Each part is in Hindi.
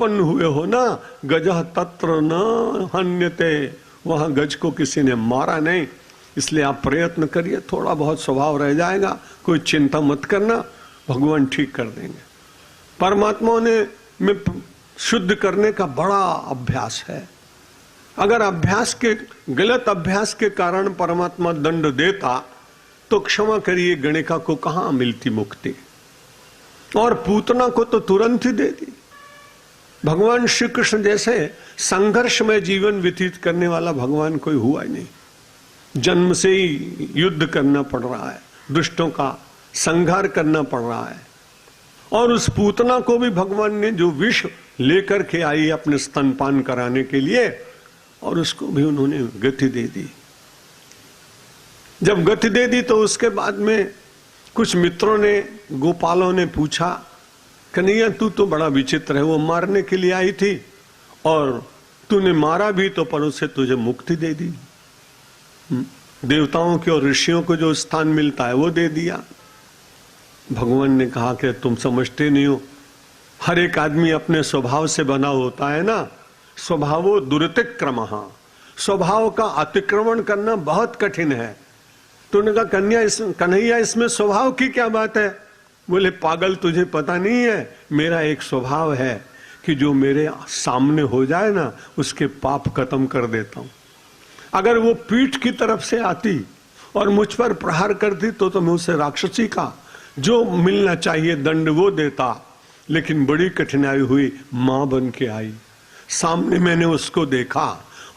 उत्पन्न हुए हो ना, गजः तत्र न हन्यते, वहां गज को किसी ने मारा नहीं। इसलिए आप प्रयत्न करिए, थोड़ा बहुत स्वभाव रह जाएगा, कोई चिंता मत करना, भगवान ठीक कर देंगे। परमात्मा ने में शुद्ध करने का बड़ा अभ्यास है। अगर अभ्यास के गलत अभ्यास के कारण परमात्मा दंड देता तो क्षमा करिए गणिका को कहां मिलती मुक्ति, और पूतना को तो तुरंत ही दे दी। भगवान श्री कृष्ण जैसे संघर्ष में जीवन व्यतीत करने वाला भगवान कोई हुआ ही नहीं। जन्म से ही युद्ध करना पड़ रहा है, दुष्टों का संहार करना पड़ रहा है, और उस पूतना को भी भगवान ने जो विष लेकर के आई अपने स्तनपान कराने के लिए, और उसको भी उन्होंने गति दे दी। जब गति दे दी तो उसके बाद में कुछ मित्रों ने, गोपालों ने पूछा, कन्हैया तू तो बड़ा विचित्र है, वो मारने के लिए आई थी और तूने मारा भी तो पर उसे तुझे मुक्ति दे दी, देवताओं के और ऋषियों को जो स्थान मिलता है वो दे दिया। भगवान ने कहा कि तुम समझते नहीं हो, हर एक आदमी अपने स्वभाव से बना होता है ना, स्वभावो दुरतिक्रमः, स्वभाव का अतिक्रमण करना बहुत कठिन है। तूने कहा कन्हैया इसमें स्वभाव की क्या बात है? बोले पागल तुझे पता नहीं है, मेरा एक स्वभाव है कि जो मेरे सामने हो जाए ना उसके पाप खत्म कर देता हूं। अगर वो पीठ की तरफ से आती और मुझ पर प्रहार करती तो मैं उसे राक्षसी का जो मिलना चाहिए दंड वो देता, लेकिन बड़ी कठिनाई हुई, मां बन के आई, सामने मैंने उसको देखा,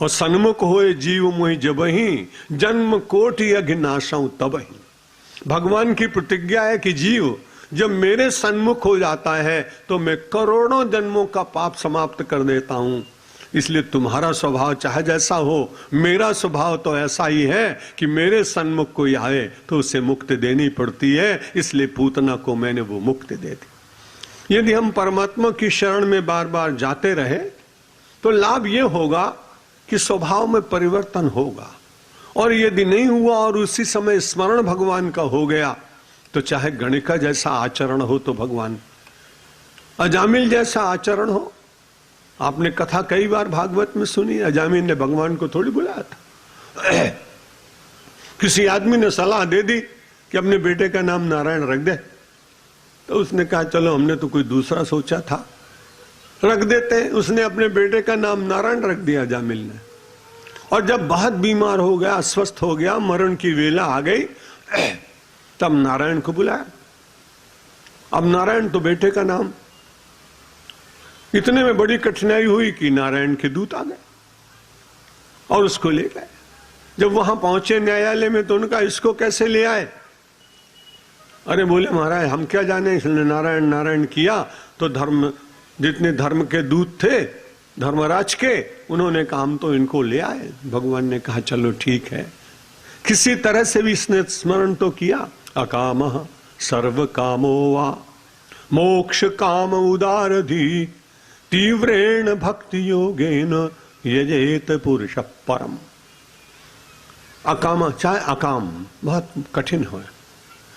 और सन्मुख होए जीव मोहि जबहि, जन्म कोटि अघिनाशं तबहि। भगवान की प्रतिज्ञा है कि जीव जब मेरे सन्मुख हो जाता है तो मैं करोड़ों जन्मों का पाप समाप्त कर देता हूं। इसलिए तुम्हारा स्वभाव चाहे जैसा हो, मेरा स्वभाव तो ऐसा ही है कि मेरे सन्मुख कोई आए तो उसे मुक्ति देनी पड़ती है। इसलिए पूतना को मैंने वो मुक्ति दे दी। यदि हम परमात्मा की शरण में बार बार जाते रहे तो लाभ ये होगा कि स्वभाव में परिवर्तन होगा, और यदि नहीं हुआ और उसी समय स्मरण भगवान का हो गया तो चाहे गणिका जैसा आचरण हो तो भगवान, अजामिल जैसा आचरण हो। आपने कथा कई बार भागवत में सुनी, अजामिल ने भगवान को थोड़ी बुलाया था। किसी आदमी ने सलाह दे दी कि अपने बेटे का नाम नारायण रख दे, तो उसने कहा चलो हमने तो कोई दूसरा सोचा था, रख देते हैं। उसने अपने बेटे का नाम नारायण रख दिया अजामिल ने, और जब बहुत बीमार हो गया, अस्वस्थ हो गया, मरण की वेला आ गई, तब नारायण को बुलाया। अब नारायण तो बेटे का नाम, इतने में बड़ी कठिनाई हुई कि नारायण के दूत आ गए और उसको ले गए। जब वहां पहुंचे न्यायालय में तो उनका इसको कैसे ले आए? अरे बोले महाराज हम क्या जाने, इसने नारायण नारायण किया तो धर्म, जितने धर्म के दूत थे धर्मराज के, उन्होंने कहा हम तो इनको ले आए। भगवान ने कहा चलो ठीक है, किसी तरह से भी इसने स्मरण तो किया। अकामः सर्व कामो वा मोक्ष काम उदारधि, तीव्रेण भक्ति योगेन यजेत पुरुष परम। अकाम, चाहे अकाम बहुत कठिन हो,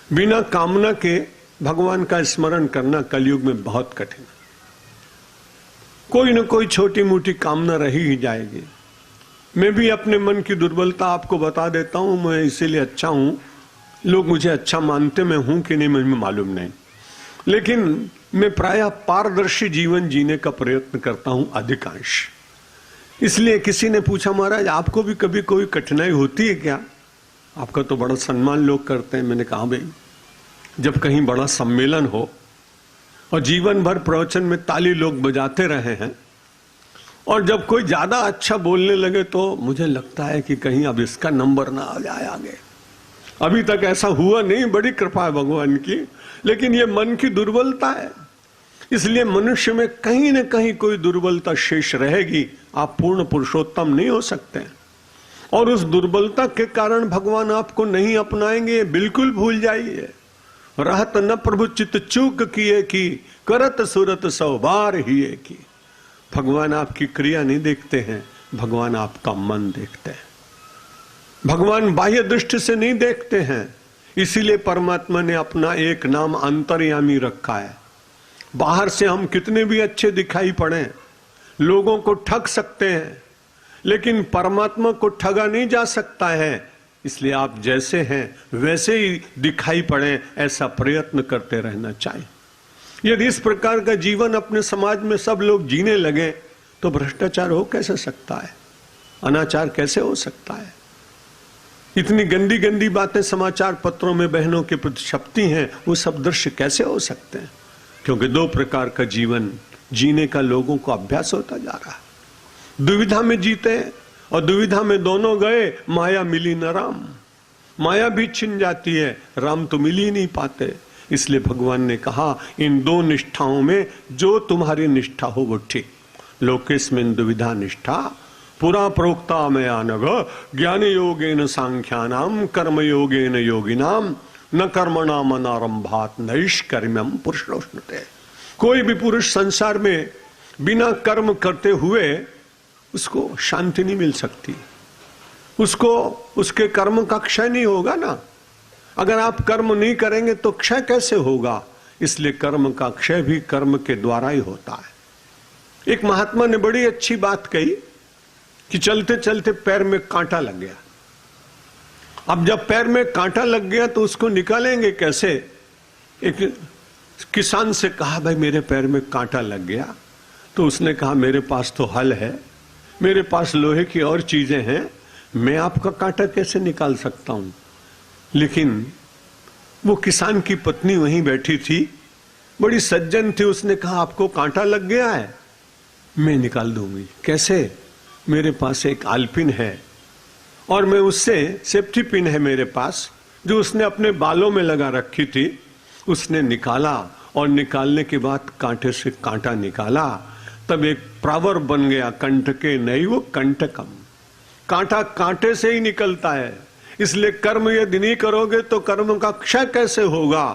बिना कामना के भगवान का स्मरण करना कलयुग में बहुत कठिन है। कोई न कोई छोटी मोटी कामना रही ही जाएगी। मैं भी अपने मन की दुर्बलता आपको बता देता हूं, मैं इसीलिए अच्छा हूं, लोग मुझे अच्छा मानते मैं हूं कि नहीं मुझे मालूम नहीं, लेकिन मैं प्रायः पारदर्शी जीवन जीने का प्रयत्न करता हूं अधिकांश। इसलिए किसी ने पूछा महाराज आपको भी कभी कोई कठिनाई होती है क्या? आपका तो बड़ा सम्मान लोग करते हैं। मैंने कहा भाई जब कहीं बड़ा सम्मेलन हो और जीवन भर प्रवचन में ताली लोग बजाते रहे हैं, और जब कोई ज्यादा अच्छा बोलने लगे तो मुझे लगता है कि कहीं अब इसका नंबर ना आ जाए आगे। अभी तक ऐसा हुआ नहीं, बड़ी कृपा है भगवान की, लेकिन ये मन की दुर्बलता है। इसलिए मनुष्य में कहीं न कहीं कोई दुर्बलता शेष रहेगी, आप पूर्ण पुरुषोत्तम नहीं हो सकते। और उस दुर्बलता के कारण भगवान आपको नहीं अपनाएंगे, बिल्कुल भूल जाइए। रहत न प्रभु चित चूक किए की, करत सुरत सौ बार ही की। भगवान आपकी क्रिया नहीं देखते हैं, भगवान आपका मन देखते हैं। भगवान बाह्य दृष्टि से नहीं देखते हैं, इसीलिए परमात्मा ने अपना एक नाम अंतर्यामी रखा है। बाहर से हम कितने भी अच्छे दिखाई पड़े, लोगों को ठग सकते हैं, लेकिन परमात्मा को ठगा नहीं जा सकता है। इसलिए आप जैसे हैं वैसे ही दिखाई पड़े, ऐसा प्रयत्न करते रहना चाहिए। यदि इस प्रकार का जीवन अपने समाज में सब लोग जीने लगे तो भ्रष्टाचार हो कैसे सकता है, अनाचार कैसे हो सकता है। इतनी गंदी गंदी बातें समाचार पत्रों में बहनों के प्रति छपती हैं, वो सब दृश्य कैसे हो सकते हैं? क्योंकि दो प्रकार का जीवन जीने का लोगों को अभ्यास होता जा रहा है। दुविधा में जीते और दुविधा में दोनों गए, माया मिली न राम। माया भी छिन जाती है, राम तो मिल ही नहीं पाते। इसलिए भगवान ने कहा इन दो निष्ठाओं में जो तुम्हारी निष्ठा हो वो ठीक। लोकेस्मिन् दुविधा निष्ठा पुरा प्रोक्ता मया नघ ज्ञान योगेन सांख्यानाम कर्म योगेन योगिनाम न कर्मणाम अनारंभात नैष्कर्म्यम पुरुषोष्णुते। कोई भी पुरुष संसार में बिना कर्म करते हुए उसको शांति नहीं मिल सकती, उसको उसके कर्म का क्षय नहीं होगा ना। अगर आप कर्म नहीं करेंगे तो क्षय कैसे होगा? इसलिए कर्म का क्षय भी कर्म के द्वारा ही होता है। एक महात्मा ने बड़ी अच्छी बात कही कि चलते चलते पैर में कांटा लग गया। अब जब पैर में कांटा लग गया तो उसको निकालेंगे कैसे? एक किसान से कहा भाई मेरे पैर में कांटा लग गया। तो उसने कहा मेरे पास तो हल है, मेरे पास लोहे की और चीजें हैं, मैं आपका कांटा कैसे निकाल सकता हूं। लेकिन वो किसान की पत्नी वहीं बैठी थी, बड़ी सज्जन थी। उसने कहा आपको कांटा लग गया है, मैं निकाल दूंगी। कैसे? मेरे पास एक आलपिन है और मैं उससे सेफ्टी पिन है मेरे पास, जो उसने अपने बालों में लगा रखी थी। उसने निकाला और निकालने के बाद कांटे से कांटा निकाला, तब एक प्रॉवर्ब बन गया, कंटके नैव कंटकम। कांटा कांटे से ही निकलता है। इसलिए कर्म यदि नहीं करोगे तो कर्म का क्षय कैसे होगा?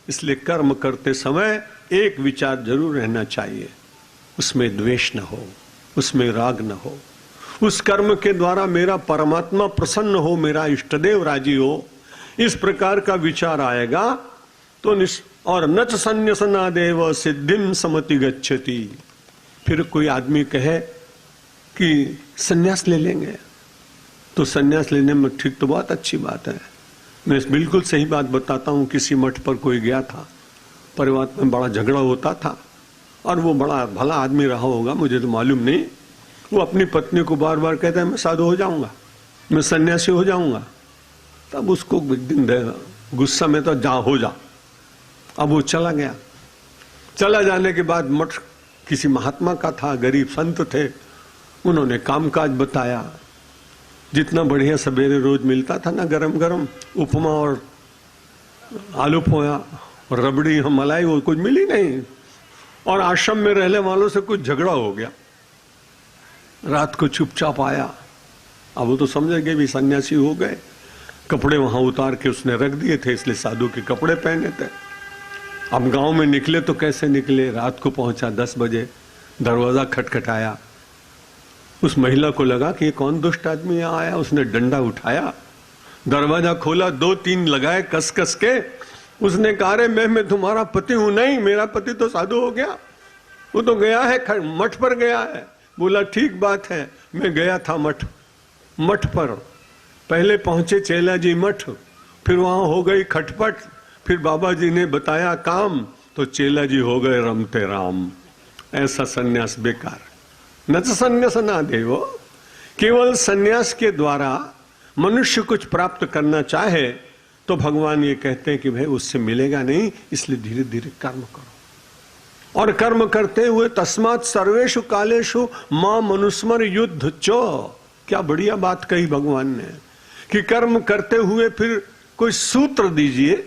इसलिए कर्म करते समय एक विचार जरूर रहना चाहिए, उसमें द्वेष न हो, उसमें राग न हो। उस कर्म के द्वारा मेरा परमात्मा प्रसन्न हो, मेरा इष्टदेव राजी हो, इस प्रकार का विचार आएगा तो और नच संन्यासना देव सिद्धिम समति गच्छति। फिर कोई आदमी कहे कि संन्यास ले लेंगे, तो संन्यास लेने में ठीक तो बहुत अच्छी बात है। मैं बिल्कुल सही बात बताता हूँ। किसी मठ पर कोई गया था, परिवार में बड़ा झगड़ा होता था और वो बड़ा भला आदमी रहा होगा, मुझे तो मालूम नहीं। वो अपनी पत्नी को बार बार कहता है मैं साधु हो जाऊंगा, मैं सन्यासी हो जाऊंगा। तब उसको एक दिन गुस्सा में तो जा हो जा। अब वो चला गया। चला जाने के बाद मठ किसी महात्मा का था, गरीब संत थे, उन्होंने कामकाज बताया। जितना बढ़िया सवेरे रोज मिलता था ना, गरम गरम उपमा और आलू पोया और रबड़ी मलाई, वो कुछ मिली नहीं। और आश्रम में रहने वालों से कुछ झगड़ा हो गया। रात को चुपचाप आया। अब वो तो समझ गए भी सन्यासी हो गए। कपड़े वहां उतार के उसने रख दिए थे, इसलिए साधु के कपड़े पहने थे। अब गांव में निकले तो कैसे निकले? रात को पहुंचा 10 बजे, दरवाजा खटखटाया। उस महिला को लगा कि ये कौन दुष्ट आदमी यहाँ आया। उसने डंडा उठाया, दरवाजा खोला, 2-3 लगाए कस कस के। उसने कहा रे मैं तुम्हारा पति हूं। नहीं, मेरा पति तो साधु हो गया, वो तो गया है, मठ पर गया है। बोला ठीक बात है, मैं गया था मठ पर। पहले पहुंचे चेला जी मठ, फिर वहां हो गई खटपट, फिर बाबा जी ने बताया काम, तो चेला जी हो गए रमते राम। ऐसा सन्यास बेकार। न तो सन्यास ना देवो। केवल सन्यास के द्वारा मनुष्य कुछ प्राप्त करना चाहे तो भगवान ये कहते हैं कि भाई उससे मिलेगा नहीं, इसलिए धीरे धीरे कर्म करो। और कर्म करते हुए तस्मात् सर्वेषु कालेषु मां मनुस्मर युद्ध चो। क्या बढ़िया बात कही भगवान ने कि कर्म करते हुए फिर कोई सूत्र दीजिए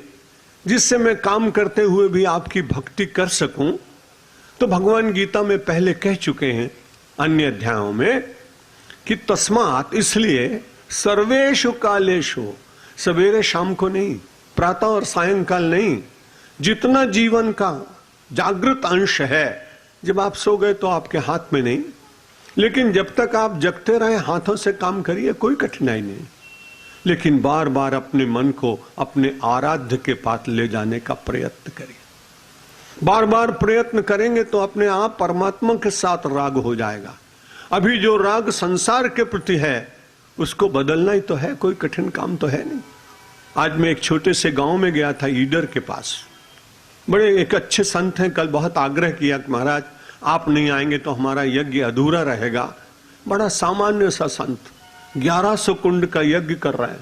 जिससे मैं काम करते हुए भी आपकी भक्ति कर सकूं। तो भगवान गीता में पहले कह चुके हैं अन्य अध्यायों में कि तस्मात्, इसलिए सर्वेषु कालेषु, सवेरे शाम को नहीं, प्रातः और सायंकाल नहीं, जितना जीवन का जागृत अंश है। जब आप सो गए तो आपके हाथ में नहीं, लेकिन जब तक आप जगते रहे हाथों से काम करिए, कोई कठिनाई नहीं। लेकिन बार बार अपने मन को अपने आराध्य के पास ले जाने का प्रयत्न करिए। बार बार प्रयत्न करेंगे तो अपने आप परमात्मा के साथ राग हो जाएगा। अभी जो राग संसार के प्रति है उसको बदलना ही तो है, कोई कठिन काम तो है नहीं। आज मैं एक छोटे से गांव में गया था, ईडर के पास। बड़े एक अच्छे संत हैं, कल बहुत आग्रह किया कि महाराज आप नहीं आएंगे तो हमारा यज्ञ अधूरा रहेगा। बड़ा सामान्य सा संत 1100 कुंड का यज्ञ कर रहा है,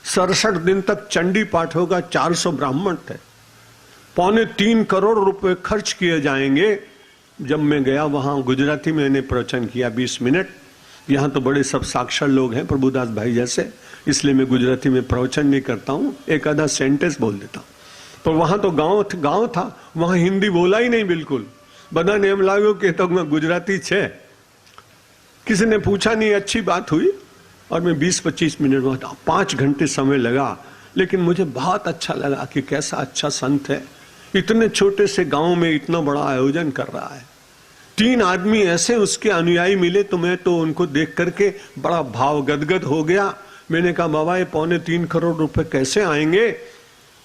67 दिन तक चंडी पाठ होगा, 400 ब्राह्मण थे, 2.25 करोड़ रुपए खर्च किए जाएंगे। जब मैं गया वहां गुजराती में मैंने प्रवचन किया 20 मिनट। यहाँ तो बड़े सब साक्षर लोग हैं प्रभुदास भाई जैसे, इसलिए मैं गुजराती में प्रवचन नहीं करता हूँ, एक आधा सेंटेंस बोल देता हूँ। पर वहां तो गांव था, वहां हिंदी बोला ही नहीं बिल्कुल। बधा ने एम लाग्यो कि तो मैं गुजराती छे। किसी ने पूछा नहीं, अच्छी बात हुई। और मैं 20-25 मिनट में 5 घंटे समय लगा, लेकिन मुझे बहुत अच्छा लगा कि कैसा अच्छा संत है, इतने छोटे से गांव में इतना बड़ा आयोजन कर रहा है। 3 आदमी ऐसे उसके अनुयायी मिले तो मैं तो उनको देख करके बड़ा भाव गदगद हो गया। मैंने कहा बाबा ये 2.25 करोड़ रुपए कैसे आएंगे?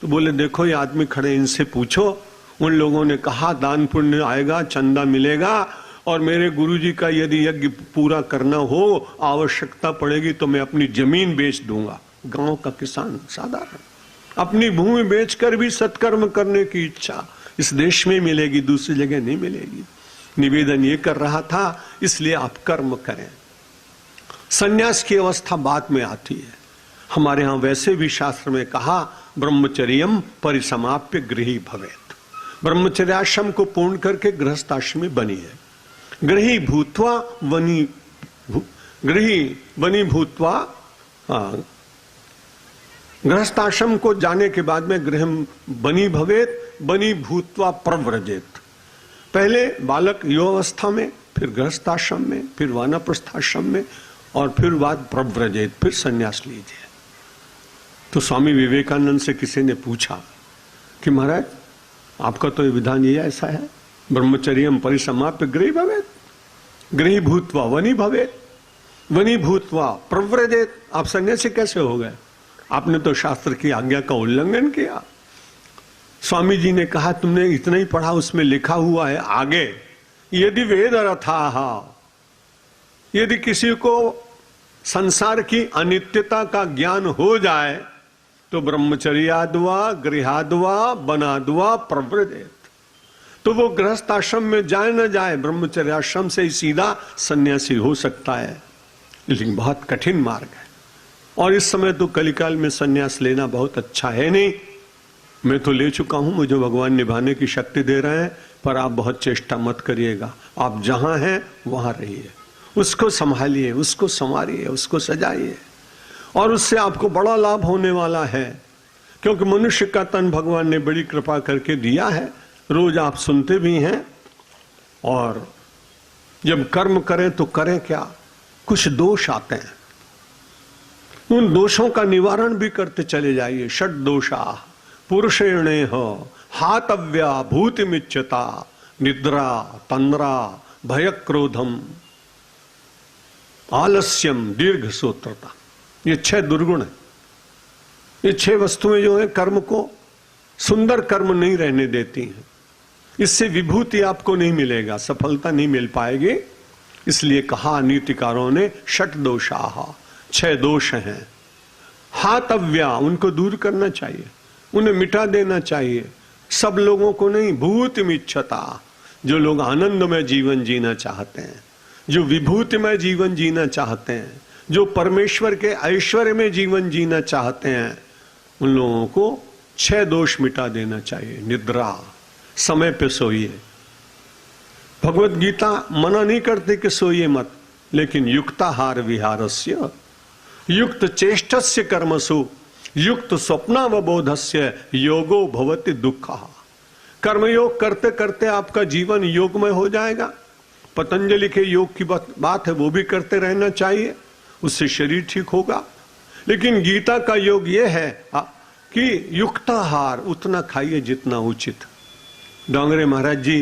तो बोले देखो ये आदमी खड़े, इनसे पूछो। उन लोगों ने कहा दान पुण्य आएगा, चंदा मिलेगा, और मेरे गुरुजी का यदि यज्ञ पूरा करना हो, आवश्यकता पड़ेगी तो मैं अपनी जमीन बेच दूंगा। गांव का किसान साधारण अपनी भूमि बेचकर भी सत्कर्म करने की इच्छा इस देश में मिलेगी, दूसरी जगह नहीं मिलेगी। निवेदन ये कर रहा था, इसलिए आप कर्म करें। संन्यास की अवस्था बाद में आती है। हमारे यहां वैसे भी शास्त्र में कहा ब्रह्मचर्यम परिसमाप्य गृही भवेत। ब्रह्मचर्याश्रम को पूर्ण करके गृहस्थाश्रमी बनी है। गृही भूत्वा वनी भूत्वा, गृहस्थाश्रम को जाने के बाद में गृह बनी भवेत, बनी भूत्वा प्रव्रजेत। पहले बालक युवावस्था में, फिर गृहस्थाश्रम में, फिर वानप्रस्थाश्रम में, और फिर बाद प्रव्रजेत, फिर संन्यास लीजिए। तो स्वामी विवेकानंद से किसी ने पूछा कि महाराज आपका तो ये विधान ये ऐसा है, ब्रह्मचर्यम परिसमाप्य गृही भवेत, गृही भूत्वा वनी भवेत, वनी भूत्वा प्रव्रजेत। आप सन्यासी कैसे हो गए? आपने तो शास्त्र की आज्ञा का उल्लंघन किया। स्वामी जी ने कहा तुमने इतना ही पढ़ा, उसमें लिखा हुआ है आगे, यदि वेद रथाः, यदि किसी को संसार की अनित्यता का ज्ञान हो जाए तो ब्रह्मचर्याद्वा गृहाद्वा वनाद्वा प्रव्रजेत। तो वो गृहस्थ आश्रम में जाए न जाए, ब्रह्मचर्याश्रम से ही सीधा सन्यासी हो सकता है, लेकिन बहुत कठिन मार्ग है। और इस समय तो कलिकाल में सन्यास लेना बहुत अच्छा है नहीं। मैं तो ले चुका हूं, मुझे भगवान निभाने की शक्ति दे रहे हैं, पर आप बहुत चेष्टा मत करिएगा। आप जहां हैं वहां रहिए, उसको संभालिए, उसको संवारिए, उसको सजाइए, और उससे आपको बड़ा लाभ होने वाला है। क्योंकि मनुष्य का तन भगवान ने बड़ी कृपा करके दिया है, रोज आप सुनते भी हैं। और जब कर्म करें तो करें क्या, कुछ दोष आते हैं, उन दोषों का निवारण भी करते चले जाइए। षट दोषा पुरुषेणे हो हातव्या भूतिमिच्छता निद्रा तंद्रा भय क्रोधम आलस्यम दीर्घ सूत्रता। ये 6 दुर्गुण है। ये 6 वस्तुएं जो है कर्म को सुंदर कर्म नहीं रहने देती हैं। इससे विभूति आपको नहीं मिलेगा, सफलता नहीं मिल पाएगी। इसलिए कहा नीतिकारों ने षट दोषाः, 6 दोष हैं। हातव्या, उनको दूर करना चाहिए, उन्हें मिटा देना चाहिए। सब लोगों को नहीं, भूतिमिच्छता, जो लोग आनंदमय जीवन जीना चाहते हैं, जो विभूतिमय जीवन जीना चाहते हैं, जो परमेश्वर के ऐश्वर्य में जीवन जीना चाहते हैं, उन लोगों को 6 दोष मिटा देना चाहिए। निद्रा, समय पे सोइए। भगवत गीता मना नहीं करती कि सोइए मत, लेकिन युक्ताहार विहारस्य युक्त चेष्टस्य कर्मसु युक्त स्वप्नावबोधस्य योगो भवति दुःखः। कर्मयोग करते करते आपका जीवन योगमय हो जाएगा। पतंजलि के योग की बात है, वो भी करते रहना चाहिए, उससे शरीर ठीक होगा। लेकिन गीता का योग ये है कि युक्ताहार, उतना खाइए जितना उचित। डांगरे महाराज जी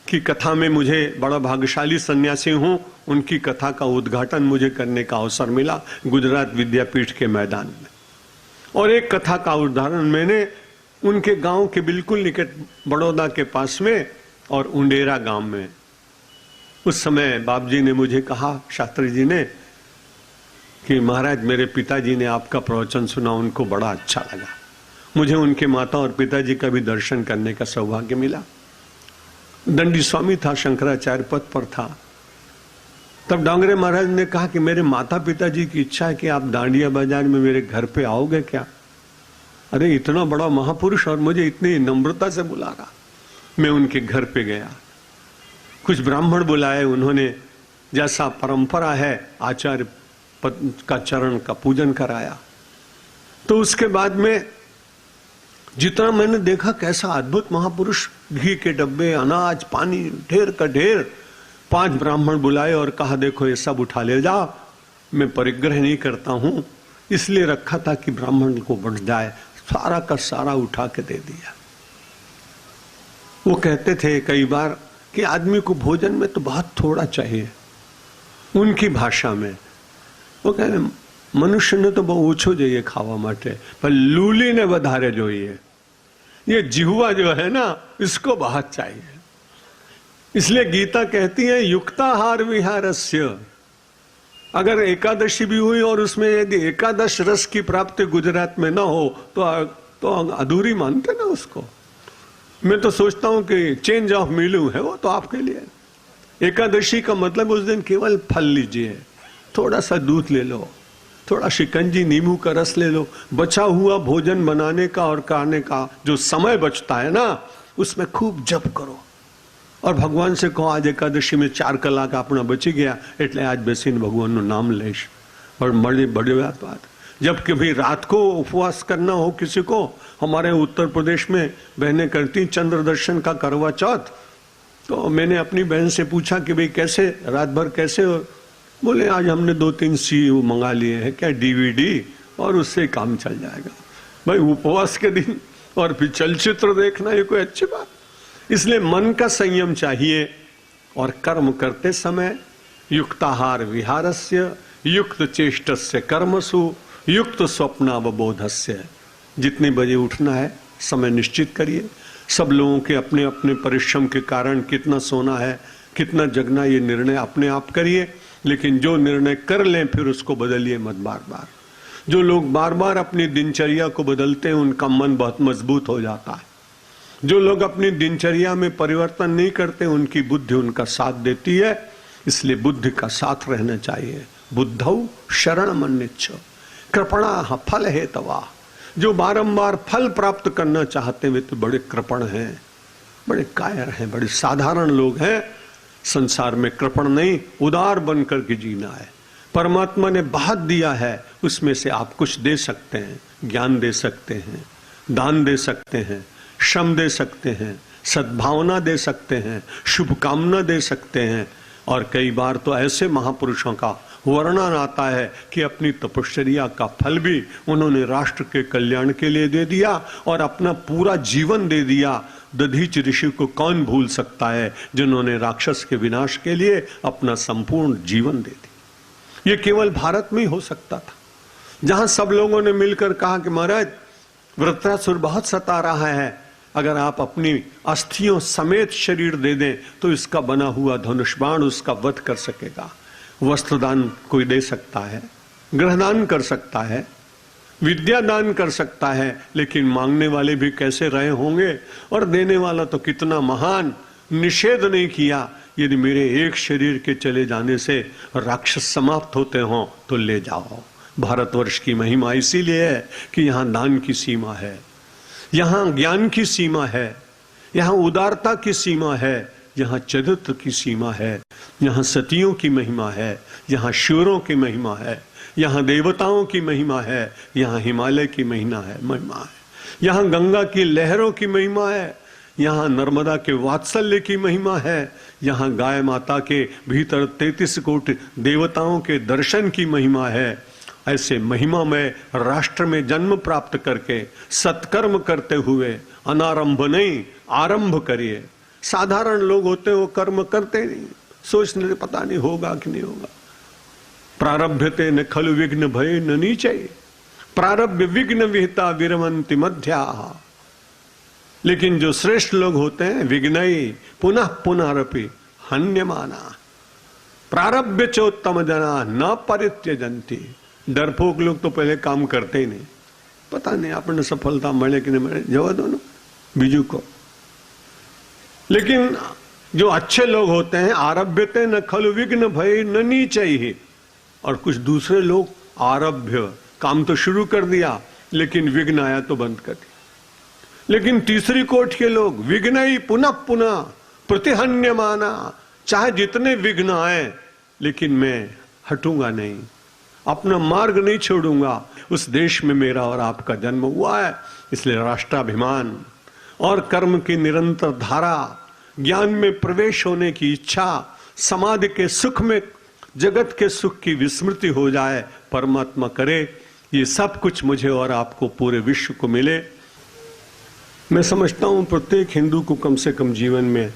की कथा में मुझे बड़ा भाग्यशाली सन्यासी हूं, उनकी कथा का उद्घाटन मुझे करने का अवसर मिला गुजरात विद्यापीठ के मैदान में। और एक कथा का उदाहरण मैंने उनके गांव के बिल्कुल निकट बड़ौदा के पास में और उंडेरा गांव में। उस समय बाप जी ने मुझे कहा, शास्त्री जी ने, कि महाराज मेरे पिताजी ने आपका प्रवचन सुना, उनको बड़ा अच्छा लगा। मुझे उनके माता और पिताजी का भी दर्शन करने का सौभाग्य मिला। दंडी स्वामी था, शंकराचार्य पद पर था। तब डांगरे महाराज ने कहा कि मेरे माता पिताजी की इच्छा है कि आप दांडिया बाजार में मेरे घर पे आओगे क्या? अरे इतना बड़ा महापुरुष और मुझे इतनी नम्रता से बुला रहा। मैं उनके घर पे गया, कुछ ब्राह्मण बुलाए, उन्होंने जैसा परंपरा है आचार्य का चरण का पूजन कराया। तो उसके बाद में जितना मैंने देखा, कैसा अद्भुत महापुरुष, घी के डब्बे, अनाज, पानी, ढेर का ढेर। 5 ब्राह्मण बुलाए और कहा देखो ये सब उठा ले जाओ। मैं परिग्रह नहीं करता हूं, इसलिए रखा था कि ब्राह्मण को बढ़ जाए। सारा का सारा उठा के दे दिया। वो कहते थे कई बार कि आदमी को भोजन में तो बहुत थोड़ा चाहिए। उनकी भाषा में वो कहते मनुष्य ने तो बहुत ओछो જોઈએ खावा माटे, पर लूली ने વધારે જોઈએ। ये जिह्वा जो है ना, इसको बहुत चाहिए। इसलिए गीता कहती है युक्ताहार विहारस्य। अगर एकादशी भी हुई और उसमें यदि एकादश रस की प्राप्ति गुजरात में ना हो तो अधूरी मानते ना उसको। मैं तो सोचता हूं कि चेंज ऑफ मीलू है वो तो आपके लिए। एकादशी का मतलब उस दिन केवल फल लीजिए, थोड़ा सा दूध ले लो, थोड़ा शिकंजी नींबू का रस ले लो। बचा हुआ भोजन बनाने का और खाने का जो समय बचता है ना, उसमें खूब जप करो और भगवान से कहो आज एकादशी में 4 કલાક अपना बची गया એટલે आज બેસીને ભગવાનનું નામ લઈશ। और बड़ी बात, जब कभी रात को उपवास करना हो किसी को, हमारे उत्तर प्रदेश में बहनें करती चंद्र दर्शन का करवा चौथ। तो मैंने अपनी बहन से पूछा कि भाई कैसे रात भर कैसे हो? बोले आज हमने 2-3 सीयू मंगा लिए हैं, क्या DVD, और उससे काम चल जाएगा। भाई उपवास के दिन और फिर चलचित्र देखना ये कोई अच्छी बात? इसलिए मन का संयम चाहिए और कर्म करते समय युक्ताहार विहारस्य युक्त चेष्टस्य कर्मसु युक्त स्वप्नावबोधस्य। जितने बजे उठना है समय निश्चित करिए। सब लोगों के अपने अपने परिश्रम के कारण कितना सोना है कितना जगना ये निर्णय अपने आप करिए, लेकिन जो निर्णय कर लें फिर उसको बदलिए मत बार बार। जो लोग बार बार अपनी दिनचर्या को बदलते हैं उनका मन बहुत मजबूत हो जाता है। जो लोग अपनी दिनचर्या में परिवर्तन नहीं करते उनकी बुद्धि उनका साथ देती है। इसलिए बुद्धि का साथ रहना चाहिए। बुद्धौ शरण मन्निच्छ कृपणा फल हेतवा। जो बारंबार फल प्राप्त करना चाहते वे तो बड़े कृपण हैं, बड़े कायर हैं, बड़े साधारण लोग हैं। संसार में कृपण नहीं, उदार बनकर के जीना है। परमात्मा ने बहुत दिया है, उसमें से आप कुछ दे सकते हैं। ज्ञान दे सकते हैं, दान दे सकते हैं, श्रम दे सकते हैं, सद्भावना दे सकते हैं, शुभकामना दे सकते हैं। और कई बार तो ऐसे महापुरुषों का वर्णन आता है कि अपनी तपश्चर्या का फल भी उन्होंने राष्ट्र के कल्याण के लिए दे दिया और अपना पूरा जीवन दे दिया। दधीच ऋषि को कौन भूल सकता है जिन्होंने राक्षस के विनाश के लिए अपना संपूर्ण जीवन दे दिया। ये केवल भारत में ही हो सकता था, जहां सब लोगों ने मिलकर कहा कि महाराज वृत्रासुर बहुत सता रहा है, अगर आप अपनी अस्थियों समेत शरीर दे दें तो इसका बना हुआ धनुष बाण उसका वध कर सकेगा। वस्त्रदान कोई दे सकता है, गृहदान कर सकता है, विद्या दान कर सकता है, लेकिन मांगने वाले भी कैसे रहे होंगे और देने वाला तो कितना महान। निषेध नहीं किया, यदि मेरे एक शरीर के चले जाने से राक्षस समाप्त होते हों तो ले जाओ। भारतवर्ष की महिमा इसीलिए है कि यहाँ दान की सीमा है, यहाँ ज्ञान की सीमा है, यहाँ उदारता की सीमा है, यहाँ चरित्र की सीमा है, यहाँ सतियों की महिमा है, यहाँ शूरों की महिमा है, यहाँ देवताओं की महिमा है, यहाँ हिमालय की महिमा है, यहाँ गंगा की लहरों की महिमा है, यहाँ नर्मदा के वात्सल्य की महिमा है, यहाँ गाय माता के भीतर 33 कोटि देवताओं के दर्शन की महिमा है। ऐसे महिमा में राष्ट्र में जन्म प्राप्त करके सत्कर्म करते हुए अनारंभ नहीं आरंभ करिए। साधारण लोग होते वो कर्म करते नहीं, सोचने पता नहीं होगा कि नहीं होगा। प्रारभ्यते न खलु विघ्न भय न नीचे प्रारभ्य विघ्न विहिता विरमंति मध्या। लेकिन जो श्रेष्ठ लोग होते हैं विघ्नई पुनः पुनरपि हन्यमाना प्रारभ्य चोत्तम जना न परित्यजन्ति। डरपोक लोग तो पहले काम करते ही नहीं, पता नहीं आपने सफलता मिले कि नहीं मिले, जवा दो ना बीजू को। लेकिन जो अच्छे लोग होते हैं आरभ्यते न खलु विघ्न भय न नीचैहि। और कुछ दूसरे लोग आरभ्य काम तो शुरू कर दिया लेकिन विघ्न आया तो बंद कर दिया। लेकिन तीसरी कोट के लोग विघ्नई पुनः पुनः प्रतिहन्यमाना, चाहे जितने विघ्न आए लेकिन मैं हटूंगा नहीं, अपना मार्ग नहीं छोड़ूंगा। उस देश में मेरा और आपका जन्म हुआ है, इसलिए राष्ट्राभिमान और कर्म की निरंतर धारा, ज्ञान में प्रवेश होने की इच्छा, समाधि के सुख में जगत के सुख की विस्मृति हो जाए, परमात्मा करे ये सब कुछ मुझे और आपको पूरे विश्व को मिले। मैं समझता हूं प्रत्येक हिंदू को कम से कम जीवन में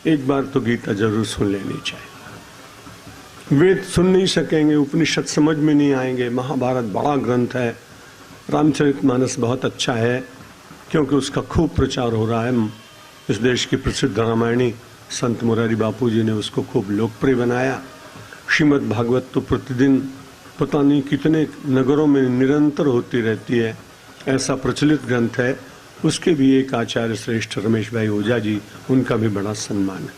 एक बार तो गीता जरूर सुन लेनी चाहिए। वेद सुन नहीं सकेंगे, उपनिषद समझ में नहीं आएंगे, महाभारत बड़ा ग्रंथ है, रामचरितमानस बहुत अच्छा है क्योंकि उसका खूब प्रचार हो रहा है। इस देश की प्रसिद्ध रामायणी संत मुरारी बापू जी ने उसको खूब लोकप्रिय बनाया। श्रीमद् भागवत तो प्रतिदिन पता नहीं कितने नगरों में निरंतर होती रहती है, ऐसा प्रचलित ग्रंथ है। उसके भी एक आचार्य श्रेष्ठ रमेश भाई ओझा जी, उनका भी बड़ा सम्मान है।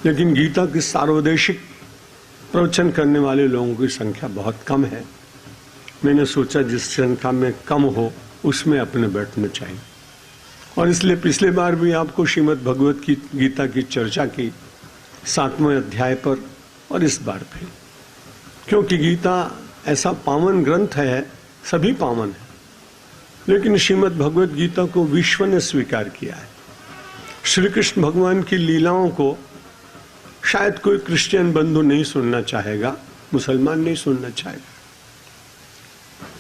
लेकिन गीता की सार्वदेशिक प्रवचन करने वाले लोगों की संख्या बहुत कम है। मैंने सोचा जिस संख्या में कम हो उसमें अपने बैठना चाहिए, और इसलिए पिछले बार भी आपको श्रीमद् भगवत की गीता की चर्चा की 7वें अध्याय पर, और इस बार भी, क्योंकि गीता ऐसा पावन ग्रंथ है, सभी पावन है, लेकिन श्रीमद् भगवत गीता को विश्व ने स्वीकार किया है। श्री कृष्ण भगवान की लीलाओं को शायद कोई क्रिश्चियन बंधु नहीं सुनना चाहेगा, मुसलमान नहीं सुनना चाहेगा,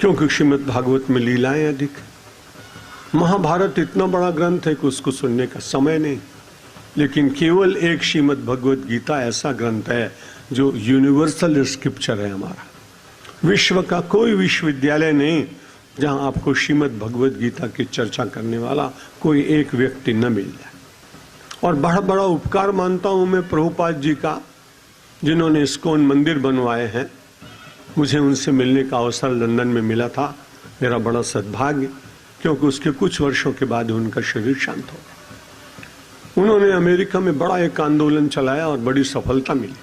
क्योंकि श्रीमद् भागवत में लीलाएं अधिक है। महाभारत इतना बड़ा ग्रंथ है कि उसको सुनने का समय नहीं, लेकिन केवल एक श्रीमद् भगवत गीता ऐसा ग्रंथ है जो यूनिवर्सल स्क्रिप्चर है हमारा। विश्व का कोई विश्वविद्यालय नहीं जहां आपको श्रीमद् भगवत गीता की चर्चा करने वाला कोई एक व्यक्ति न मिल जाए। और बड़ा बड़ा उपकार मानता हूं मैं प्रभुपाद जी का, जिन्होंने इस्कॉन मंदिर बनवाए हैं। मुझे उनसे मिलने का अवसर लंदन में मिला था, मेरा बड़ा सद्भाग्य, क्योंकि उसके कुछ वर्षों के बाद उनका शरीर शांत हो गया। उन्होंने अमेरिका में बड़ा एक आंदोलन चलाया और बड़ी सफलता मिली।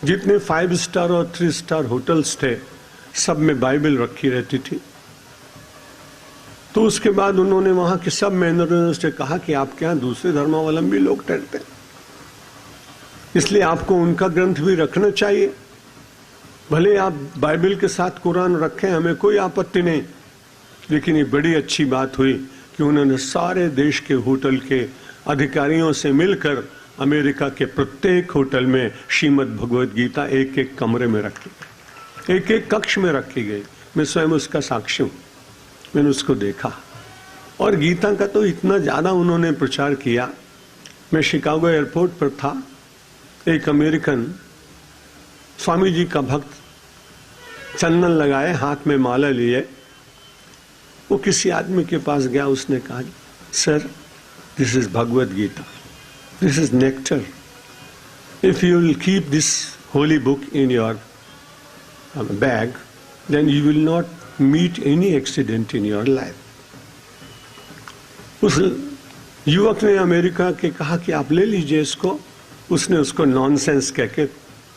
जितने 5 स्टार और 3 स्टार होटल्स थे सब में बाइबल रखी रहती थी। तो उसके बाद उन्होंने वहां के सब मैनेजर्स से कहा कि आपके यहाँ दूसरे धर्मावलंबी लोग ठहरते हैं, इसलिए आपको उनका ग्रंथ भी रखना चाहिए। भले आप बाइबल के साथ कुरान रखें, हमें कोई आपत्ति नहीं, लेकिन ये बड़ी अच्छी बात हुई कि उन्होंने सारे देश के होटल के अधिकारियों से मिलकर अमेरिका के प्रत्येक होटल में श्रीमद् भगवत गीता एक एक कमरे में रखी गई, एक एक कक्ष में रखी गई। मैं स्वयं उसका साक्षी हूँ, मैंने उसको देखा। और गीता का तो इतना ज़्यादा उन्होंने प्रचार किया। मैं शिकागो एयरपोर्ट पर था, एक अमेरिकन स्वामी जी का भक्त चंदन लगाए, हाथ में माला लिए, वो किसी आदमी के पास गया, उसने कहा sir this is Bhagavad Gita, this is nectar, if you will keep this holy book in your bag then you will not meet any accident in your life. उस युवक ने अमेरिका के कहा कि आप ले लीजिए इसको, उसने उसको नॉनसेंस कह के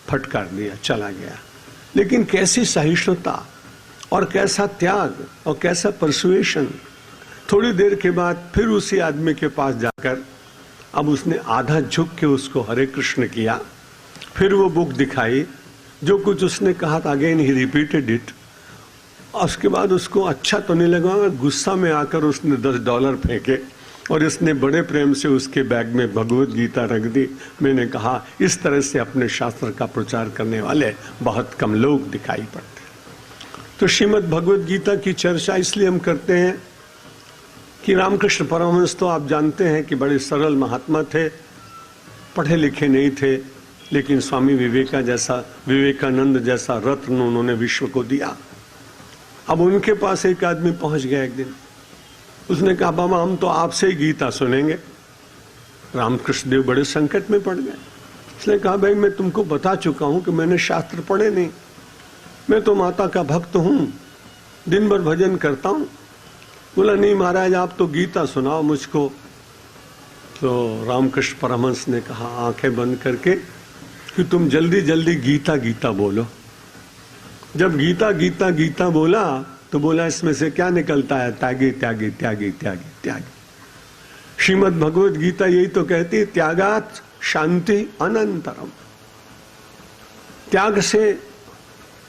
फटकार दिया, चला गया। लेकिन कैसी सहिष्णुता और कैसा त्याग और कैसा परसुएशन। थोड़ी देर के बाद फिर उसी आदमी के पास जाकर अब उसने आधा झुक के उसको हरे कृष्ण किया, फिर वो बुक दिखाई, जो कुछ उसने कहा था अगेन ही रिपीटेड इट। उसके बाद उसको अच्छा तो नहीं लगा, गुस्सा में आकर उसने $10 फेंके और इसने बड़े प्रेम से उसके बैग में भगवत गीता रख दी। मैंने कहा इस तरह से अपने शास्त्र का प्रचार करने वाले बहुत कम लोग दिखाई पड़ते। तो श्रीमद् भगवत गीता की चर्चा इसलिए हम करते हैं कि रामकृष्ण परमहंस तो आप जानते हैं कि बड़े सरल महात्मा थे, पढ़े लिखे नहीं थे, लेकिन स्वामी विवेकानंद जैसा रत्न उन्होंने विश्व को दिया। अब उनके पास एक आदमी पहुंच गया एक दिन, उसने कहा बाबा हम तो आपसे ही गीता सुनेंगे। रामकृष्ण देव बड़े संकट में पड़ गए। उसने कहा भाई मैं तुमको बता चुका हूं कि मैंने शास्त्र पढ़े नहीं, मैं तो माता का भक्त हूं, दिन भर भजन करता हूं। बोला नहीं महाराज आप तो गीता सुनाओ मुझको। तो रामकृष्ण परमहंस ने कहा आंखें बंद करके कि तुम जल्दी जल्दी गीता गीता बोलो। जब गीता गीता गीता बोला तो बोला इसमें से क्या निकलता है? त्यागी त्यागी त्यागी त्यागी त्यागी। श्रीमद् भगवद गीता यही तो कहती है त्यागात शांति अनंतरम। त्याग से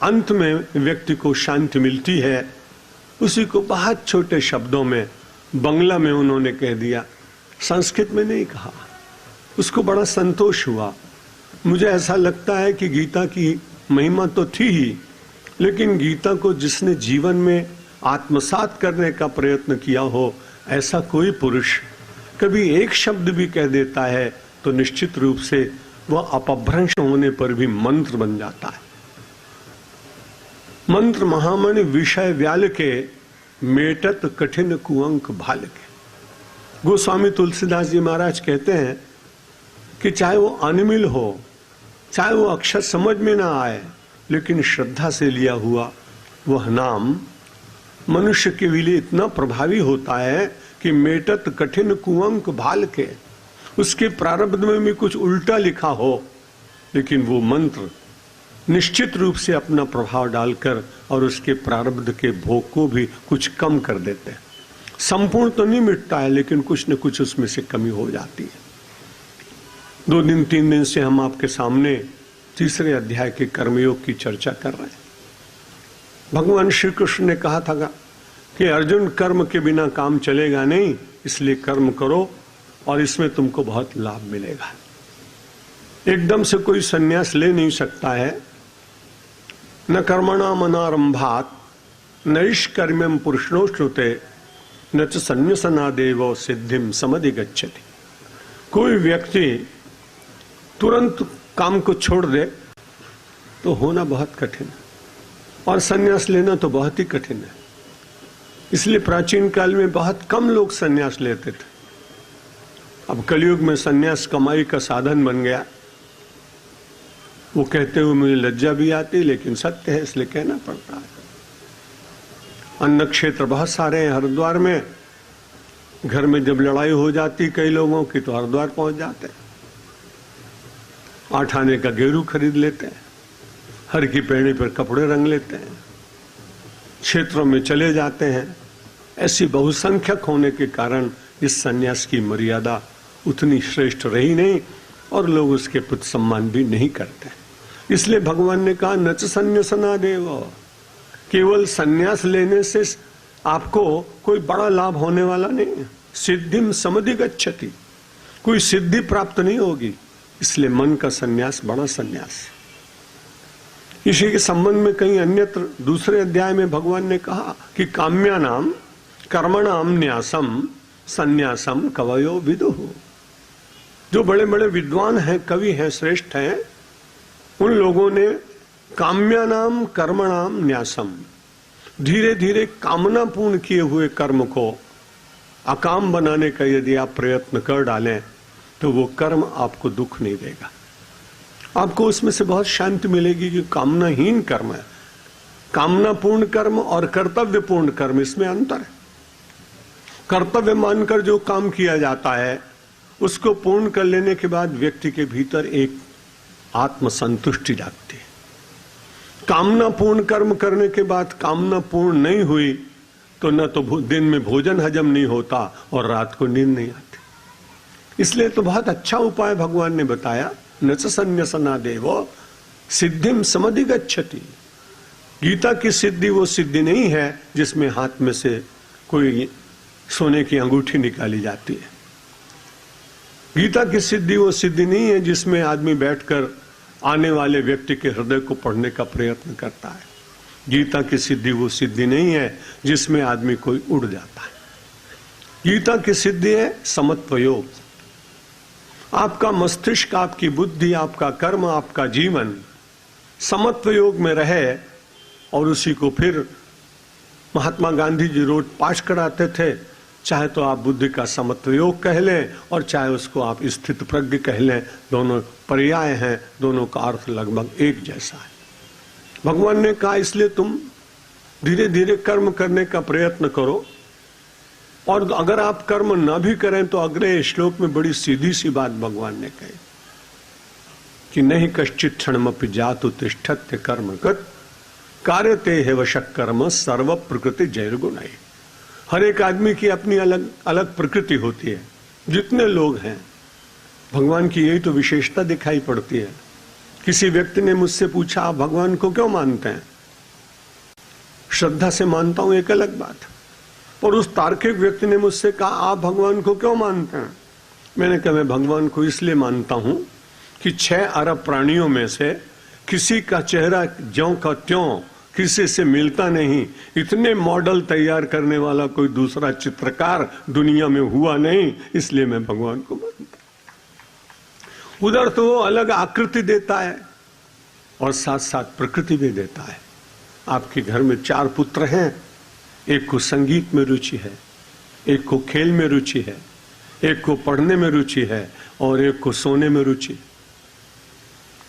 अंत में व्यक्ति को शांति मिलती है। उसी को बहुत छोटे शब्दों में बंगला में उन्होंने कह दिया, संस्कृत में नहीं कहा। उसको बड़ा संतोष हुआ। मुझे ऐसा लगता है कि गीता की महिमा तो थी ही, लेकिन गीता को जिसने जीवन में आत्मसात करने का प्रयत्न किया हो, ऐसा कोई पुरुष कभी एक शब्द भी कह देता है तो निश्चित रूप से वह अपभ्रंश होने पर भी मंत्र बन जाता है। मंत्र महामणि विषय व्याल के, मेटत कठिन कुअंक भाल के। गोस्वामी तुलसीदास जी महाराज कहते हैं कि चाहे वो अनिमिल हो, चाहे वो अक्षर समझ में ना आए, लेकिन श्रद्धा से लिया हुआ वह नाम मनुष्य के लिए इतना प्रभावी होता है कि मेटत कठिन कुअंक भाल के। उसके प्रारब्ध में भी कुछ उल्टा लिखा हो, लेकिन वो मंत्र निश्चित रूप से अपना प्रभाव डालकर और उसके प्रारब्ध के भोग को भी कुछ कम कर देते हैं। संपूर्ण तो नहीं मिटता है, लेकिन कुछ न कुछ उसमें से कमी हो जाती है। 2 दिन 3 दिन से हम आपके सामने तीसरे अध्याय के कर्मयोग की चर्चा कर रहे हैं। भगवान श्री कृष्ण ने कहा था कि अर्जुन कर्म के बिना काम चलेगा नहीं, इसलिए कर्म करो और इसमें तुमको बहुत लाभ मिलेगा। एकदम से कोई संन्यास ले नहीं सकता है। न कर्मणाम अनारंभात नैष्कर्म्यम पुरुषोश्रुते न च संन्यासनादेव सिद्धिम समधिगच्छति। कोई व्यक्ति तुरंत काम को छोड़ दे तो होना बहुत कठिन है, और संन्यास लेना तो बहुत ही कठिन है। इसलिए प्राचीन काल में बहुत कम लोग संन्यास लेते थे। अब कलयुग में संन्यास कमाई का साधन बन गया। वो कहते हुए मुझे लज्जा भी आती, लेकिन सत्य है इसलिए कहना पड़ता है। अन्न क्षेत्र बहुत सारे हैं हरिद्वार में। घर में जब लड़ाई हो जाती कई लोगों की तो हरिद्वार पहुंच जाते हैं, 8 आने का गेरू खरीद लेते हैं, हर की पैड़ी पर कपड़े रंग लेते हैं, क्षेत्रों में चले जाते हैं। ऐसी बहुसंख्यक होने के कारण इस सन्यास की मर्यादा उतनी श्रेष्ठ रही नहीं और लोग उसके प्रति सम्मान भी नहीं करते। इसलिए भगवान ने कहा नच संन्यासनादेव। केवल सन्यास लेने से आपको कोई बड़ा लाभ होने वाला नहीं है। सिद्धिम समधिगच्छति, कोई सिद्धि प्राप्त नहीं होगी। इसलिए मन का सन्यास बड़ा सन्यास। इसी के संबंध में कहीं अन्यत्र दूसरे अध्याय में भगवान ने कहा कि काम्यानाम कर्मणाम न्यासम सन्यासम कवयो विदुः। जो बड़े बड़े विद्वान हैं, कवि हैं, श्रेष्ठ हैं, उन लोगों ने काम्यानाम कर्मणाम न्यासम, धीरे धीरे कामना पूर्ण किए हुए कर्म को अकाम बनाने का यदि आप प्रयत्न कर डालें तो वो कर्म आपको दुख नहीं देगा। आपको उसमें से बहुत शांति मिलेगी कि कामनाहीन कर्म है। कामना पूर्ण कर्म और कर्तव्य पूर्ण कर्म, इसमें अंतर है। कर्तव्य मानकर जो काम किया जाता है उसको पूर्ण कर लेने के बाद व्यक्ति के भीतर एक आत्मसंतुष्टि जागती है। कामना पूर्ण कर्म करने के बाद कामना पूर्ण नहीं हुई तो न तो दिन में भोजन हजम नहीं होता और रात को नींद नहीं आती। इसलिए तो बहुत अच्छा उपाय भगवान ने बताया, न च संन्यासनादेव सिद्धिम समधिगच्छति। गीता की सिद्धि वो सिद्धि नहीं है जिसमें हाथ में से कोई सोने की अंगूठी निकाली जाती है। गीता की सिद्धि वो सिद्धि नहीं है जिसमें आदमी बैठकर आने वाले व्यक्ति के हृदय को पढ़ने का प्रयत्न करता है। गीता की सिद्धि वो सिद्धि नहीं है जिसमें आदमी कोई उड़ जाता है। गीता की सिद्धि है समत्व योग। आपका मस्तिष्क, आपकी बुद्धि, आपका कर्म, आपका जीवन समत्व योग में रहे। और उसी को फिर महात्मा गांधी जी रोज पाठ कराते थे चाहे तो आप बुद्धि का समत्व योग कह लें और चाहे उसको आप स्थित प्रज्ञ कह लें, दोनों पर्याय हैं, दोनों का अर्थ लगभग एक जैसा है। भगवान ने कहा इसलिए तुम धीरे धीरे कर्म करने का प्रयत्न करो, और अगर आप कर्म ना भी करें तो अगले श्लोक में बड़ी सीधी सी बात भगवान ने कही कि नहीं कश्चित क्षणमपि जातु तिष्ठत्य कर्मकृत कार्यते है वशक कर्म सर्व प्रकृति जैर्गुण। हर एक आदमी की अपनी अलग अलग प्रकृति होती है। जितने लोग हैं भगवान की यही तो विशेषता दिखाई पड़ती है। किसी व्यक्ति ने मुझसे पूछा आप भगवान को क्यों मानते हैं? श्रद्धा से मानता हूं एक अलग बात, और उस तार्किक व्यक्ति ने मुझसे कहा आप भगवान को क्यों मानते हैं? मैंने कहा मैं भगवान को इसलिए मानता हूं कि 6 अरब प्राणियों में से किसी का चेहरा ज्यों का त्यों किसी से मिलता नहीं, इतने मॉडल तैयार करने वाला कोई दूसरा चित्रकार दुनिया में हुआ नहीं, इसलिए मैं भगवान को मानता। उधर तो वो अलग आकृति देता है और साथ साथ प्रकृति भी देता है। आपके घर में 4 पुत्र हैं, एक को संगीत में रुचि है, एक को खेल में रुचि है, एक को पढ़ने में रुचि है और एक को सोने में रुचि।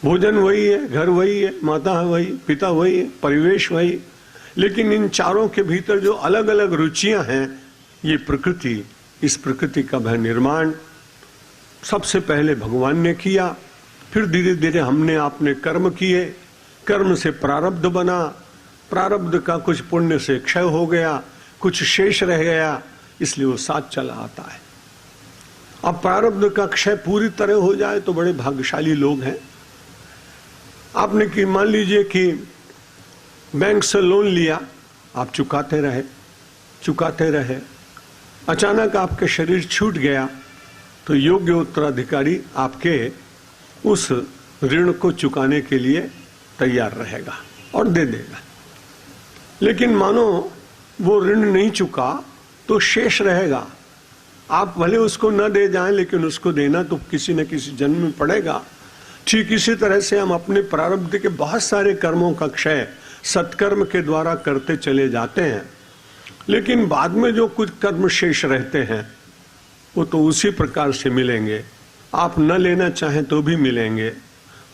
भोजन वही है, घर वही है, माता वही, पिता वही है, परिवेश वही, लेकिन इन चारों के भीतर जो अलग अलग रुचियां हैं, ये प्रकृति, इस प्रकृति का वह निर्माण सबसे पहले भगवान ने किया। फिर धीरे धीरे हमने आपने कर्म किए, कर्म से प्रारब्ध बना, प्रारब्ध का कुछ पुण्य से क्षय हो गया, कुछ शेष रह गया, इसलिए वो साथ चला आता है। अब प्रारब्ध का क्षय पूरी तरह हो जाए तो बड़े भाग्यशाली लोग हैं। आपने कि मान लीजिए कि बैंक से लोन लिया, आप चुकाते रहे, अचानक आपके शरीर छूट गया तो योग्य उत्तराधिकारी आपके उस ऋण को चुकाने के लिए तैयार रहेगा और दे देगा। लेकिन मानो वो ऋण नहीं चुका तो शेष रहेगा। आप भले उसको न दे जाएं, लेकिन उसको देना तो किसी न किसी जन्म में पड़ेगा। ठीक इसी तरह से हम अपने प्रारब्ध के बहुत सारे कर्मों का क्षय सत्कर्म के द्वारा करते चले जाते हैं, लेकिन बाद में जो कुछ कर्म शेष रहते हैं वो तो उसी प्रकार से मिलेंगे। आप न लेना चाहें तो भी मिलेंगे।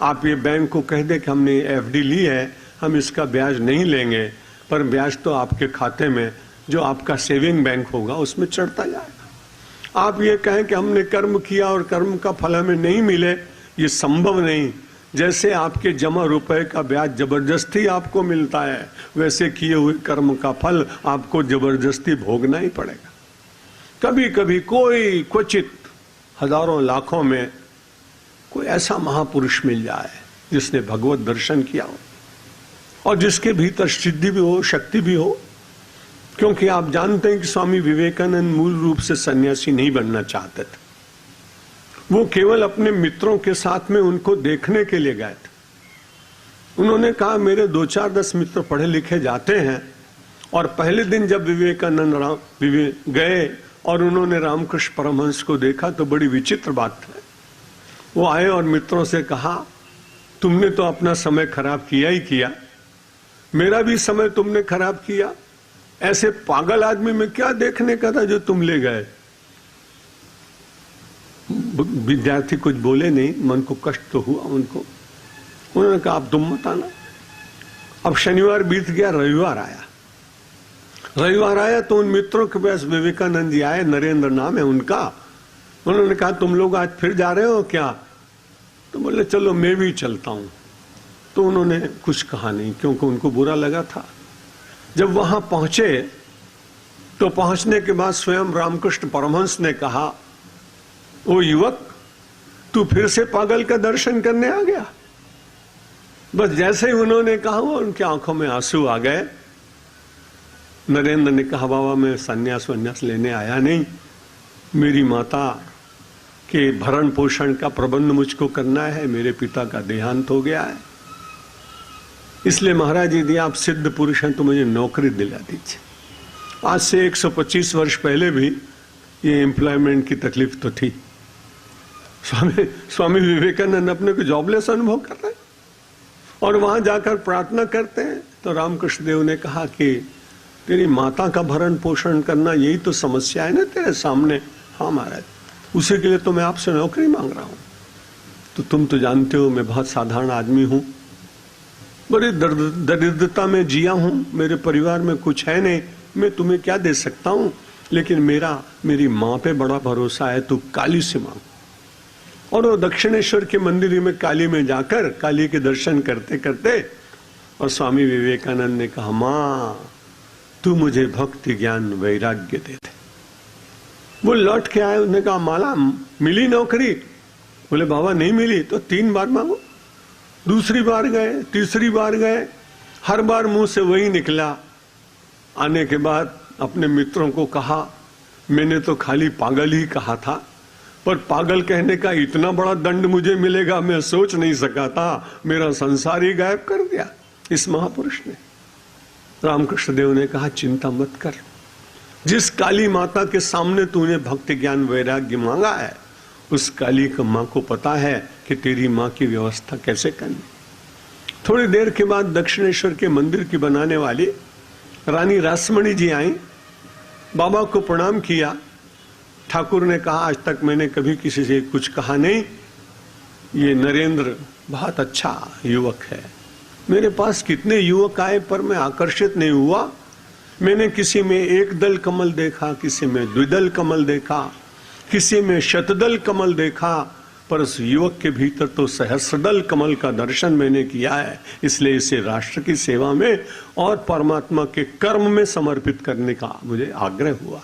आप ये बैंक को कह दे कि हमने एफडी ली है, हम इसका ब्याज नहीं लेंगे, पर ब्याज तो आपके खाते में जो आपका सेविंग बैंक होगा उसमें चढ़ता जाएगा। आप ये कहें कि हमने कर्म किया और कर्म का फल हमें नहीं मिले, ये संभव नहीं। जैसे आपके जमा रुपए का ब्याज जबरदस्ती आपको मिलता है, वैसे किए हुए कर्म का फल आपको जबरदस्ती भोगना ही पड़ेगा। कभी कभी कोई क्वचित हजारों लाखों में कोई ऐसा महापुरुष मिल जाए जिसने भगवत दर्शन किया हो और जिसके भीतर सिद्धि भी हो, शक्ति भी हो। क्योंकि आप जानते हैं कि स्वामी विवेकानंद मूल रूप से सन्यासी नहीं बनना चाहते थे। वो केवल अपने मित्रों के साथ में उनको देखने के लिए गए थे। उन्होंने कहा मेरे 2-4-10 मित्र पढ़े लिखे जाते हैं, और पहले दिन जब विवेकानंद गए और उन्होंने रामकृष्ण परमहंस को देखा तो बड़ी विचित्र बात है। वो आए और मित्रों से कहा तुमने तो अपना समय खराब किया ही किया, मेरा भी समय तुमने खराब किया। ऐसे पागल आदमी में क्या देखने का था जो तुम ले गए? विद्यार्थी कुछ बोले नहीं, मन को कष्ट तो हुआ उनको। उन्होंने कहा अब तुम मत आना। अब शनिवार बीत गया, रविवार आया तो उन मित्रों के पास विवेकानंद जी आए, नरेंद्र नाम है उनका। उन्होंने कहा तुम लोग आज फिर जा रहे हो क्या? तो बोले चलो मैं भी चलता हूं। तो उन्होंने कुछ कहा नहीं, क्योंकि उनको बुरा लगा था। जब वहां पहुंचे तो पहुंचने के बाद स्वयं रामकृष्ण परमहंस ने कहा ओ युवक, तू फिर से पागल का दर्शन करने आ गया। बस जैसे ही उन्होंने कहा वो उनकी आंखों में आंसू आ गए। नरेंद्र ने कहा बाबा मैं सन्यास लेने आया नहीं, मेरी माता के भरण पोषण का प्रबंध मुझको करना है, मेरे पिता का देहांत हो गया है, इसलिए महाराज यदि आप सिद्ध पुरुष हैं तो मुझे नौकरी दिला दीजिए। आज से 125 वर्ष पहले भी ये एम्प्लॉयमेंट की तकलीफ तो थी। स्वामी विवेकानंद अपने को जॉबलेस अनुभव कर रहे हैं और वहां जाकर प्रार्थना करते हैं। तो रामकृष्ण देव ने कहा कि तेरी माता का भरण पोषण करना यही तो समस्या है ना तेरे सामने। हाँ महाराज, उसी के लिए तो मैं आपसे नौकरी मांग रहा हूं। तो तुम तो जानते हो मैं बहुत साधारण आदमी हूं, बड़ी दरिद्रता में जिया हूं, मेरे परिवार में कुछ है नहीं, मैं तुम्हें क्या दे सकता हूं, लेकिन मेरी माँ पे बड़ा भरोसा है, तू काली से मांग। और वो दक्षिणेश्वर के मंदिर में काली में जाकर काली के दर्शन करते करते और स्वामी विवेकानंद ने कहा, माँ तू मुझे भक्ति ज्ञान वैराग्य दे दे। वो लौट के आए, उन्होंने कहा माला मिली नौकरी? बोले बाबा नहीं मिली। तो 3 बार मांगो। दूसरी बार गए, तीसरी बार गए, हर बार मुंह से वही निकला। आने के बाद अपने मित्रों को कहा, मैंने तो खाली पागल ही कहा था, पर पागल कहने का इतना बड़ा दंड मुझे मिलेगा मैं सोच नहीं सका था। मेरा संसार ही गायब कर दिया इस महापुरुष ने। रामकृष्ण देव ने कहा, चिंता मत कर, जिस काली माता के सामने तूने भक्ति ज्ञान वैराग्य मांगा है, उस काली का माँ को पता है कि तेरी माँ की व्यवस्था कैसे करनी। थोड़ी देर के बाद दक्षिणेश्वर के मंदिर की बनाने वाली रानी रासमणी जी आई, बाबा को प्रणाम किया। ठाकुर ने कहा, आज तक मैंने कभी किसी से कुछ कहा नहीं, ये नरेंद्र बहुत अच्छा युवक है। मेरे पास कितने युवक आए पर मैं आकर्षित नहीं हुआ। मैंने किसी में एक दल कमल देखा, किसी में द्विदल कमल देखा, किसी में शतदल कमल देखा, पर उस युवक के भीतर तो सहस्रदल कमल का दर्शन मैंने किया है। इसलिए इसे राष्ट्र की सेवा में और परमात्मा के कर्म में समर्पित करने का मुझे आग्रह हुआ।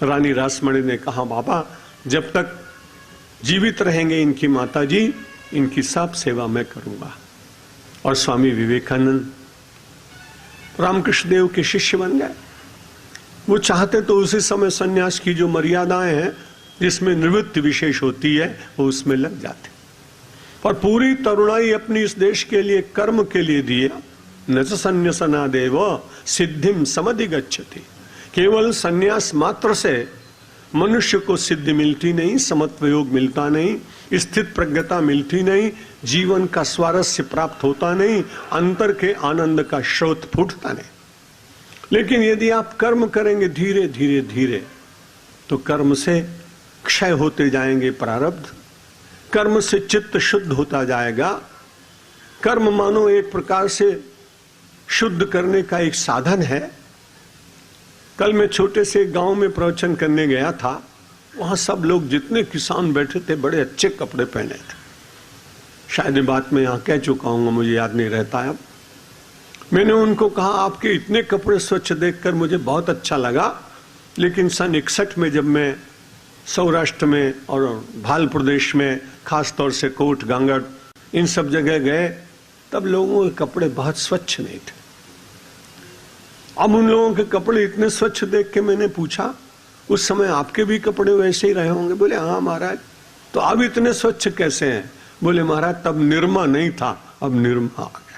रानी रासमणी ने कहा, बाबा जब तक जीवित रहेंगे इनकी माता जी, इनकी सब सेवा मैं करूंगा। और स्वामी विवेकानंद रामकृष्ण देव के शिष्य बन गए। वो चाहते तो उसी समय सन्यास की जो मर्यादाएं हैं, जिसमें निवृत्ति विशेष होती है, वो उसमें लग जाते। और पूरी तरुणाई अपनी इस देश के लिए कर्म के लिए दिया। न च संन्यासना देव सिद्धिम समधिगच्छति। केवल सन्यास मात्र से मनुष्य को सिद्धि मिलती नहीं, समत्व योग मिलता नहीं, स्थित प्रज्ञता मिलती नहीं, जीवन का स्वारस्य प्राप्त होता नहीं, अंतर के आनंद का स्रोत फूटता नहीं। लेकिन यदि आप कर्म करेंगे धीरे धीरे धीरे, तो कर्म से क्षय होते जाएंगे प्रारब्ध, कर्म से चित्त शुद्ध होता जाएगा। कर्म मानो एक प्रकार से शुद्ध करने का एक साधन है। कल मैं छोटे से गांव में प्रवचन करने गया था। वहां सब लोग जितने किसान बैठे थे बड़े अच्छे कपड़े पहने थे। शायद ये बात मैं यहां कह चुका हूं, मुझे याद नहीं रहता है। मैंने उनको कहा, आपके इतने कपड़े स्वच्छ देखकर मुझे बहुत अच्छा लगा, लेकिन सन 61 में जब मैं सौराष्ट्र में और भाल प्रदेश में, खास तौर से कोट गांगड़ इन सब जगह गए, तब लोगों के कपड़े बहुत स्वच्छ नहीं थे। अब उन लोगों के कपड़े इतने स्वच्छ देख के मैंने पूछा, उस समय आपके भी कपड़े वैसे ही रहे होंगे? बोले हाँ महाराज। तो अब इतने स्वच्छ कैसे हैं? बोले महाराज तब निरमा नहीं था, अब निरमा आ गया।